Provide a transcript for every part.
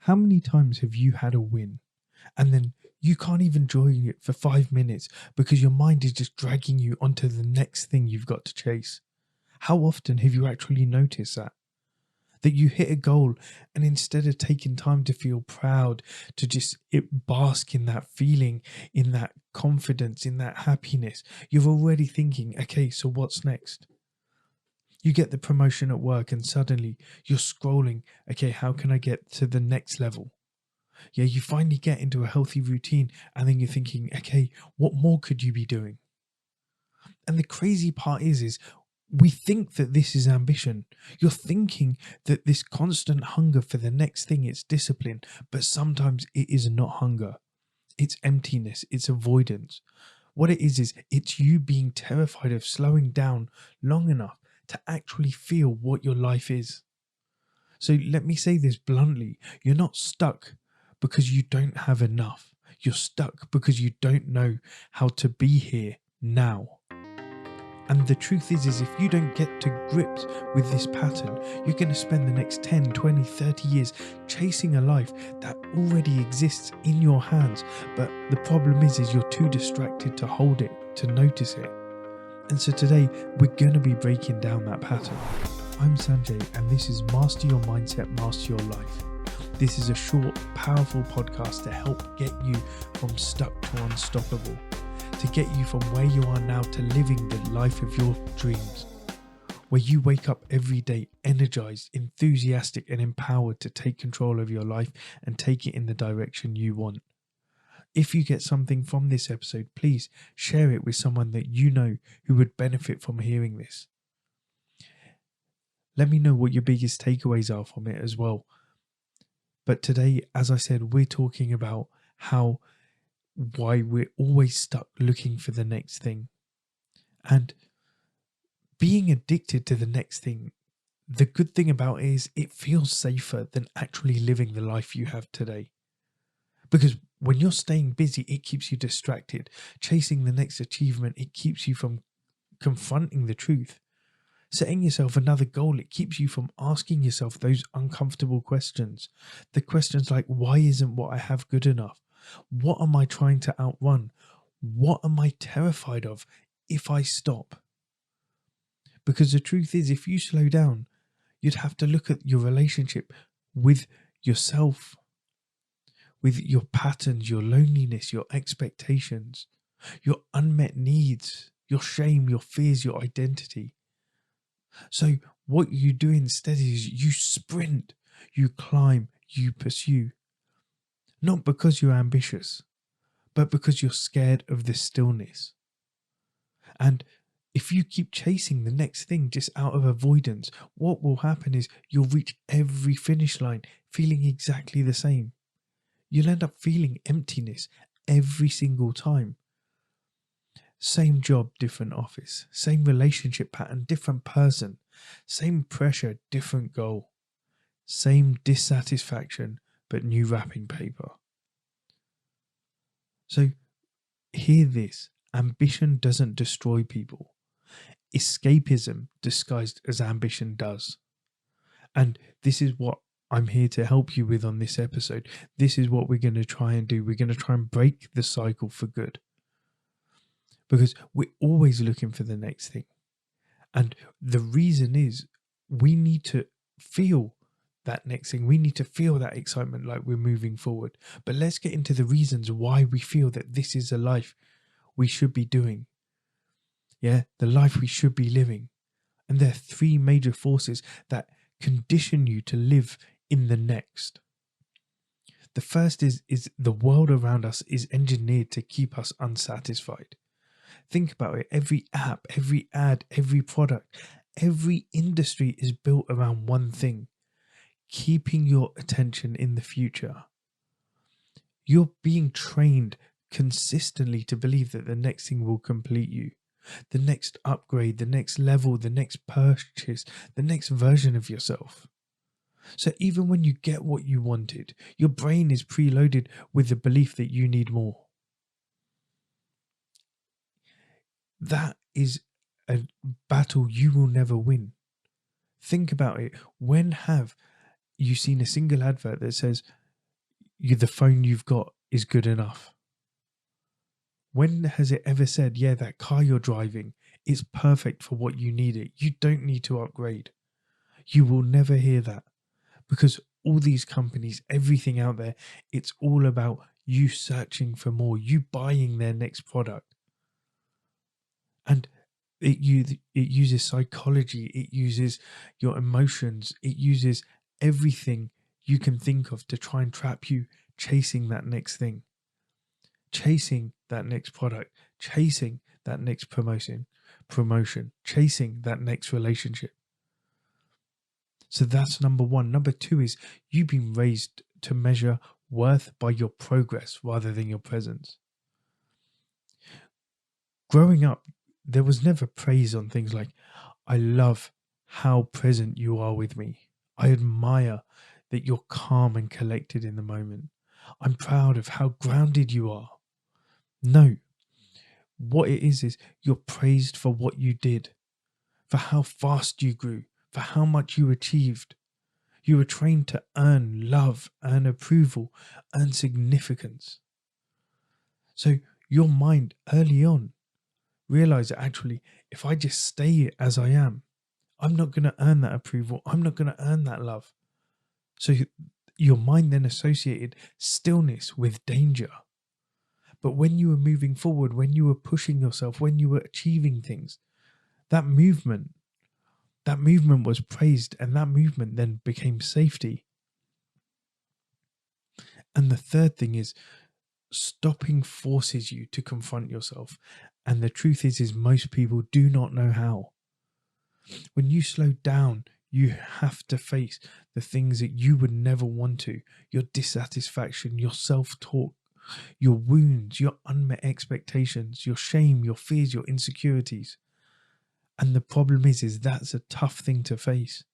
How many times have you had a win and then you can't even enjoy it for 5 minutes because your mind is just dragging you onto the next thing you've got to chase? How often have you actually noticed that? That you hit a goal and instead of taking time to feel proud, to just bask in that feeling, in that confidence, in that happiness, you're already thinking, okay, so what's next? You get the promotion at work and suddenly you're scrolling, okay, how can I get to the next level? Yeah, you finally get into a healthy routine and then you're thinking, okay, what more could you be doing? And the crazy part is we think that this is ambition. You're thinking that this constant hunger for the next thing is discipline, but sometimes it is not hunger. It's emptiness, it's avoidance. What it is it's you being terrified of slowing down long enough to actually feel what your life is. So let me say this bluntly. You're not stuck because you don't have enough. You're stuck because you don't know how to be here now. And the truth is if you don't get to grips with this pattern, you're going to spend the next 10, 20, 30 years chasing a life that already exists in your hands. But the problem is you're too distracted to hold it, to notice it. And so today we're going to be breaking down that pattern. I'm Sanjay and this is Master Your Mindset, Master Your Life. This is a short, powerful podcast to help get you from stuck to unstoppable, to get you from where you are now to living the life of your dreams, where you wake up every day energized, enthusiastic and empowered to take control of your life and take it in the direction you want. If you get something from this episode, please share it with someone that you know who would benefit from hearing this. Let me know what your biggest takeaways are from it as well. But today, as I said, we're talking about why we're always stuck looking for the next thing. And being addicted to the next thing, the good thing about it is it feels safer than actually living the life you have today. Because when you're staying busy, it keeps you distracted. Chasing the next achievement, it keeps you from confronting the truth. Setting yourself another goal, it keeps you from asking yourself those uncomfortable questions. The questions like, why isn't what I have good enough? What am I trying to outrun? What am I terrified of if I stop? Because the truth is, if you slow down, you'd have to look at your relationship with yourself, with your patterns, your loneliness, your expectations, your unmet needs, your shame, your fears, your identity. So what you do instead is you sprint, you climb, you pursue. Not because you're ambitious, but because you're scared of the stillness. And if you keep chasing the next thing just out of avoidance, what will happen is you'll reach every finish line feeling exactly the same. You'll end up feeling emptiness every single time. Same job, different office. Same relationship pattern, different person. Same pressure, different goal. Same dissatisfaction, but new wrapping paper. So hear this. Ambition doesn't destroy people. Escapism disguised as ambition does. And this is what I'm here to help you with on this episode. This is what we're going to try and do. We're going to try and break the cycle for good. Because we're always looking for the next thing. And the reason is we need to feel that next thing. We need to feel that excitement like we're moving forward. But let's get into the reasons why we feel that this is a life we should be doing. Yeah, the life we should be living. And there are three major forces that condition you to live in the next. The first is the world around us is engineered to keep us unsatisfied. Think about it. Every app, every ad, every product, every industry is built around one thing: keeping your attention in the future. You're being trained consistently to believe that the next thing will complete you. The next upgrade, the next level, the next purchase, the next version of yourself. So even when you get what you wanted, your brain is preloaded with the belief that you need more. That is a battle you will never win. Think about it. When have you seen a single advert that says, the phone you've got is good enough? When has it ever said, yeah, that car you're driving is perfect for what you need it? You don't need to upgrade. You will never hear that, because all these companies, everything out there, it's all about you searching for more, you buying their next product. And it uses psychology, it uses your emotions, it uses everything you can think of to try and trap you chasing that next thing, chasing that next product, chasing that next promotion, chasing that next relationship. So that's number one. Number two is you've been raised to measure worth by your progress rather than your presence. Growing up, there was never praise on things like, I love how present you are with me. I admire that you're calm and collected in the moment. I'm proud of how grounded you are. No, what it is you're praised for what you did, for how fast you grew, for how much you achieved. You were trained to earn love, earn approval, earn significance. So your mind early on realized that actually, if I just stay as I am, I'm not going to earn that approval. I'm not going to earn that love. So your mind then associated stillness with danger. But when you were moving forward, when you were pushing yourself, when you were achieving things, that movement was praised, and that movement then became safety. And the third thing is stopping forces you to confront yourself. And the truth is most people do not know how. When you slow down, you have to face the things that you would never want to, your dissatisfaction, your self-talk, your wounds, your unmet expectations, your shame, your fears, your insecurities. And the problem is that's a tough thing to face.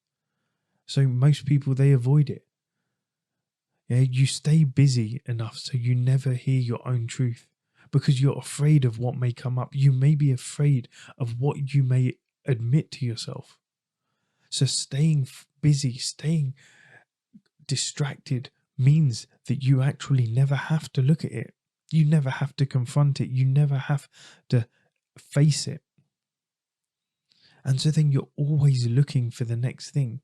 So most people, they avoid it. Yeah, you stay busy enough so you never hear your own truth because you're afraid of what may come up. You may be afraid of what you may admit to yourself. So staying busy, staying distracted means that you actually never have to look at it. You never have to confront it. You never have to face it. And so then you're always looking for the next thing.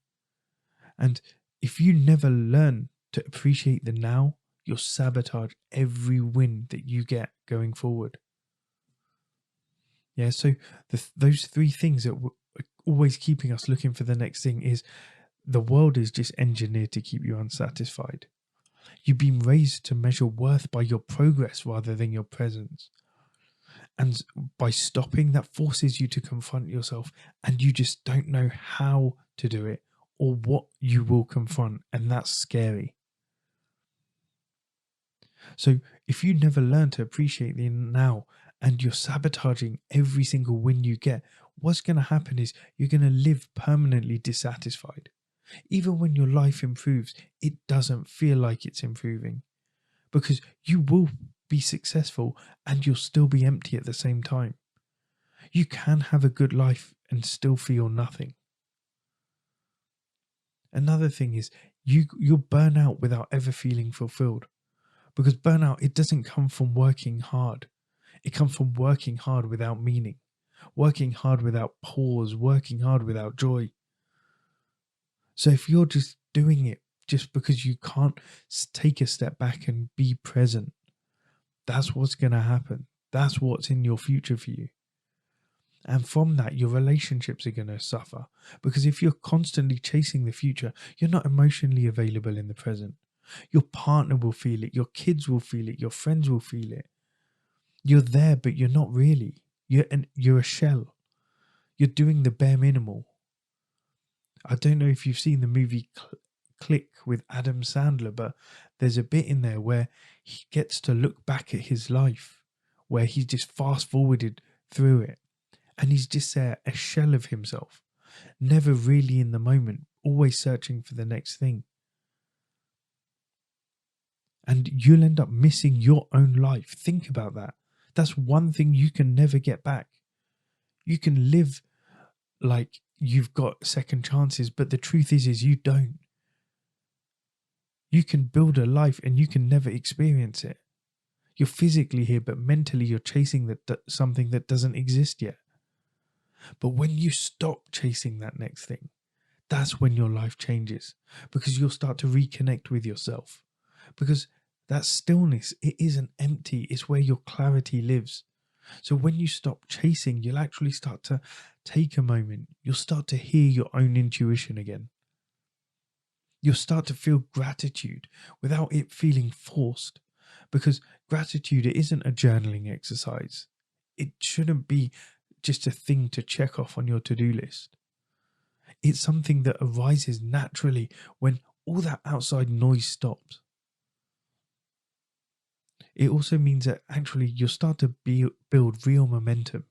And if you never learn to appreciate the now, you'll sabotage every win that you get going forward. Yeah, so those three things that are always keeping us looking for the next thing is the world is just engineered to keep you unsatisfied. You've been raised to measure worth by your progress rather than your presence. And by stopping, that forces you to confront yourself, and you just don't know how to do it or what you will confront, and that's scary. So if you never learn to appreciate the now and you're sabotaging every single win you get, what's going to happen is you're going to live permanently dissatisfied. Even when your life improves, it doesn't feel like it's improving because you will be successful and you'll still be empty at the same time. You can have a good life and still feel nothing. Another thing is you'll burn out without ever feeling fulfilled. Because burnout, it doesn't come from working hard. It comes from working hard without meaning, working hard without pause, working hard without joy. So if you're just doing it just because you can't take a step back and be present, that's what's going to happen. That's what's in your future for you. And from that, your relationships are going to suffer. Because if you're constantly chasing the future, you're not emotionally available in the present. Your partner will feel it. Your kids will feel it. Your friends will feel it. You're there, but you're not really. You're a shell. You're doing the bare minimal. I don't know if you've seen the movie Click with Adam Sandler, but there's a bit in there where he gets to look back at his life, where he's just fast forwarded through it. And he's just there, a shell of himself, never really in the moment, always searching for the next thing. And you'll end up missing your own life. Think about that. That's one thing you can never get back. You can live like you've got second chances, but the truth is you don't. You can build a life and you can never experience it. You're physically here, but mentally you're chasing something that doesn't exist yet. But when you stop chasing that next thing, that's when your life changes, because you'll start to reconnect with yourself. Because that stillness, it isn't empty, it's where your clarity lives. So when you stop chasing, you'll actually start to take a moment. You'll start to hear your own intuition again. You'll start to feel gratitude without it feeling forced, because gratitude, it isn't a journaling exercise. It shouldn't be just a thing to check off on your to-do list. It's something that arises naturally when all that outside noise stops. It also means that actually you'll start to build real momentum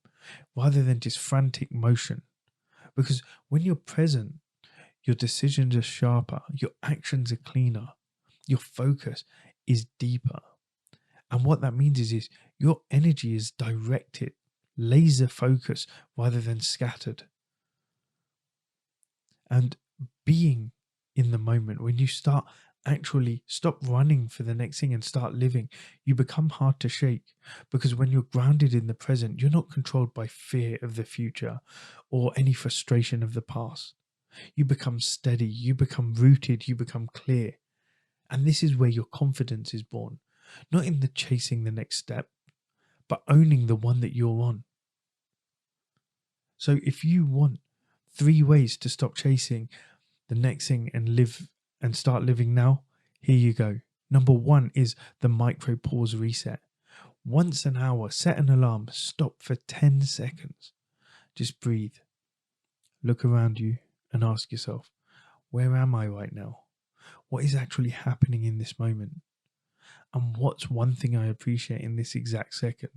rather than just frantic motion. Because when you're present, your decisions are sharper, your actions are cleaner, your focus is deeper. And what that means is your energy is directed, laser focused rather than scattered. And being in the moment, when you start actually stop running for the next thing and start living, you become hard to shake, because when you're grounded in the present, you're not controlled by fear of the future or any frustration of the past. You become steady, you become rooted, you become clear. And this is where your confidence is born, not in the chasing the next step, but owning the one that you're on. So if you want 3 ways to stop chasing the next thing and live and start living now, here you go. Number 1 is the micro pause reset. Once an hour, set an alarm, stop for 10 seconds. Just breathe. Look around you and ask yourself, where am I right now? What is actually happening in this moment? And what's one thing I appreciate in this exact second?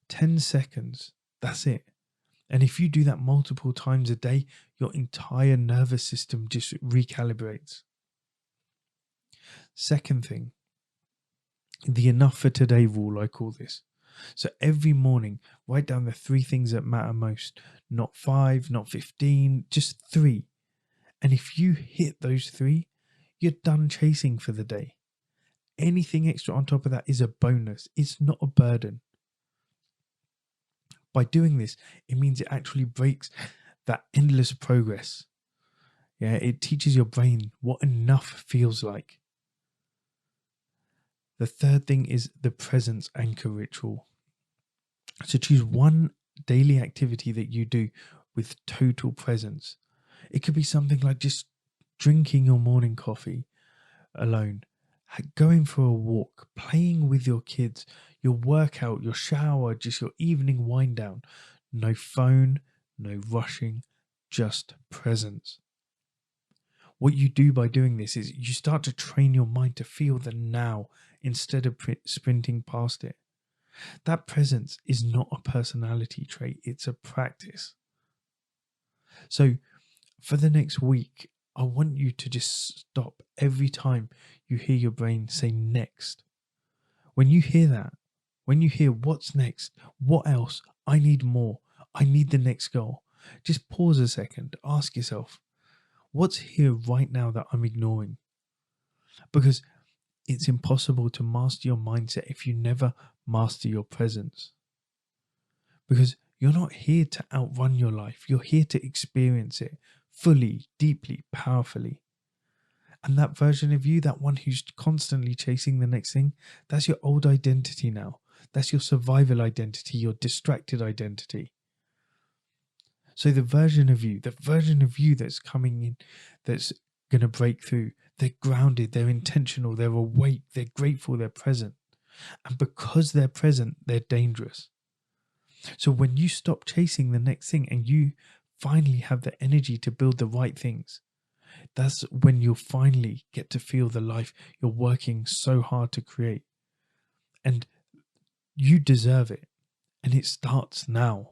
10 seconds, that's it. And if you do that multiple times a day, your entire nervous system just recalibrates. Second thing, the enough for today rule, I call this. So every morning, write down the 3 things that matter most. Not 5, not 15, just 3. And if you hit those 3, you're done chasing for the day. Anything extra on top of that is a bonus. It's not a burden. By doing this, it means it actually breaks that endless progress. Yeah, it teaches your brain what enough feels like. The third thing is the presence anchor ritual. So choose one daily activity that you do with total presence. It could be something like just drinking your morning coffee alone, going for a walk, playing with your kids, your workout, your shower, just your evening wind down. No phone, no rushing, just presence. What you do by doing this is you start to train your mind to feel the now instead of sprinting past it. That presence is not a personality trait, it's a practice. So for the next week, I want you to just stop every time you hear your brain say next. When you hear that, when you hear what's next, what else, I need more, I need the next goal, just pause a second, ask yourself, what's here right now that I'm ignoring? Because it's impossible to master your mindset if you never master your presence. Because you're not here to outrun your life, you're here to experience it fully, deeply, powerfully. And that version of you, that one who's constantly chasing the next thing, that's your old identity now. That's your survival identity, your distracted identity. So the version of you that's coming in, that's going to break through, they're grounded, they're intentional, they're awake, they're grateful, they're present. And because they're present, they're dangerous. So when you stop chasing the next thing and you finally have the energy to build the right things, that's when you'll finally get to feel the life you're working so hard to create. And you deserve it. And it starts now.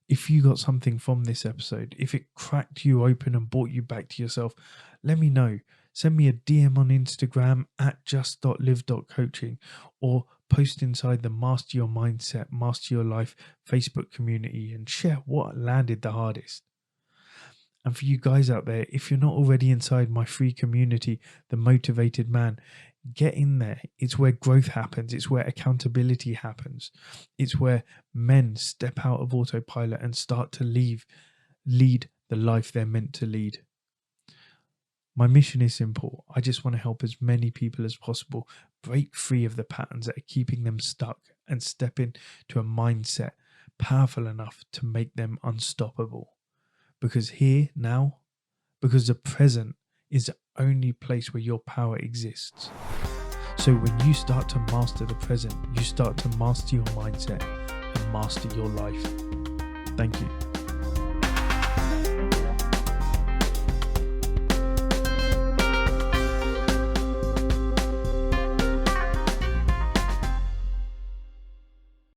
If you got something from this episode, if it cracked you open and brought you back to yourself, let me know. Send me a DM on Instagram at just.live.coaching, or post inside the Master Your Mindset, Master Your Life Facebook community and share what landed the hardest. And for you guys out there, if you're not already inside my free community, The Motivated Man, get in there. It's where growth happens. It's where accountability happens. It's where men step out of autopilot and start to lead the life they're meant to lead. My mission is simple. I just want to help as many people as possible break free of the patterns that are keeping them stuck and step into a mindset powerful enough to make them unstoppable. Because the present is the only place where your power exists. So when you start to master the present, you start to master your mindset and master your life. Thank you.